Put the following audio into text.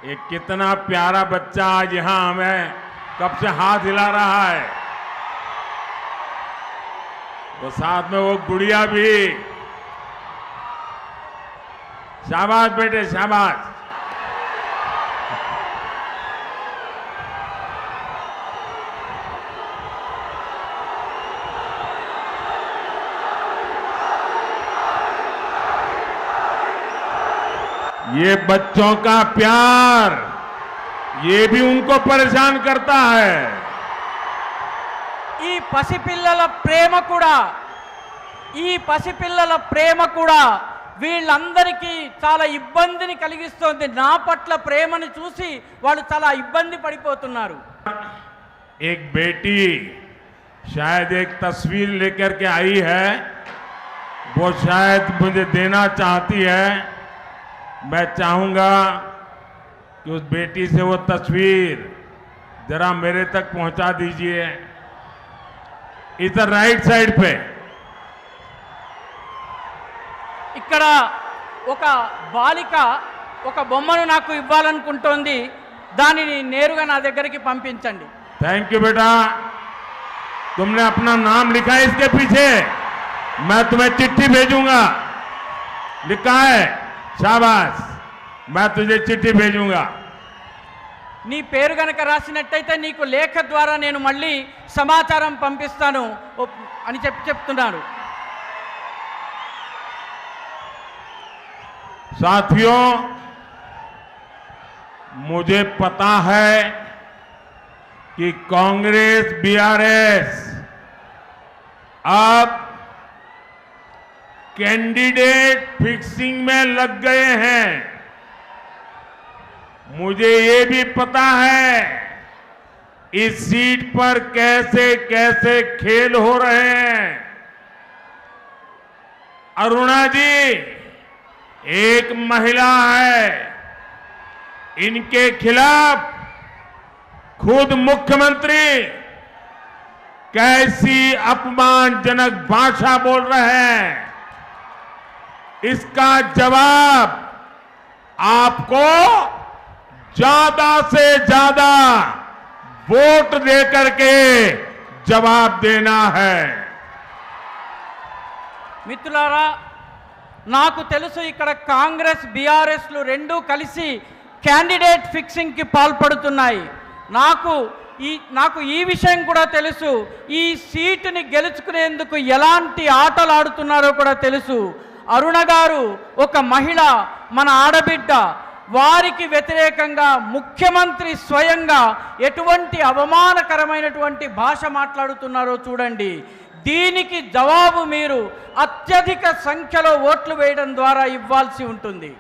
ये कितना प्यारा बच्चा आज यहां हमें कब से हाथ हिला रहा है। वो साथ में वो गुड़िया भी। शाबाश बेटे शाबाश। ये बच्चों का प्यार ये भी उनको परेशान करता है। ఈ పసిపిల్లల ప్రేమ కూడా వీళ్ళందరికీ చాలా ఇబ్బందిని కలిగిస్తోంది। నా పట్ల ప్రేమని చూసి వాళ్ళు చాలా ఇబ్బంది పడిపోతున్నారు। एक बेटी शायद एक तस्वीर लेकर के आई है, वो शायद मुझे देना चाहती है। मैं चाहूंगा कि उस बेटी से वो तस्वीर जरा मेरे तक पहुंचा दीजिए। इधर राइट साइड पे ఇక్కడ ఒక బాలిక ఒక బొమ్మను నాకు ఇవ్వాలనుకుంటోంది, దానిని నేరుగా నా దగ్గరికి పంపించండి। थैंक यू बेटा, तुमने अपना नाम लिखा है इसके पीछे, मैं तुम्हें चिट्ठी भेजूंगा। लिखा है, शाबाश, मैं तुझे चिट्ठी भेजूंगा। నీ పేరు గనక రాసినట్టయితే నీకు లేఖ ద్వారా నేను మళ్ళీ సమాచారం పంపిస్తాను అని చెప్తున్నారు। साथियों, मुझे पता है कि कांग्रेस बीआरएस अब कैंडिडेट फिक्सिंग में लग गए हैं। मुझे ये भी पता है इस सीट पर कैसे कैसे खेल हो रहे हैं। अरुणा जी एक महिला है, इनके खिलाफ खुद मुख्यमंत्री कैसी अपमानजनक भाषा बोल रहे हैं। इसका जवाब आपको ज्यादा से ज्यादा वोट देकर के जवाब देना है। మిత్రులారా, నాకు తెలుసు ఇక్కడ కాంగ్రెస్ బీఆర్ఎస్లు రెండూ కలిసి క్యాండిడేట్ ఫిక్సింగ్కి పాల్పడుతున్నాయి। నాకు ఈ విషయం కూడా తెలుసు, ఈ సీటుని గెలుచుకునేందుకు ఎలాంటి ఆటలు ఆడుతున్నారో కూడా తెలుసు। అరుణ గారు ఒక మహిళ, మన ఆడబిడ్డ, వారికి వ్యతిరేకంగా ముఖ్యమంత్రి స్వయంగా ఎటువంటి అవమానకరమైనటువంటి భాష మాట్లాడుతున్నారో చూడండి। దీనికి జవాబు మీరు అత్యధిక సంఖ్యలో ఓట్లు వేయడం ద్వారా ఇవ్వాల్సి ఉంటుంది।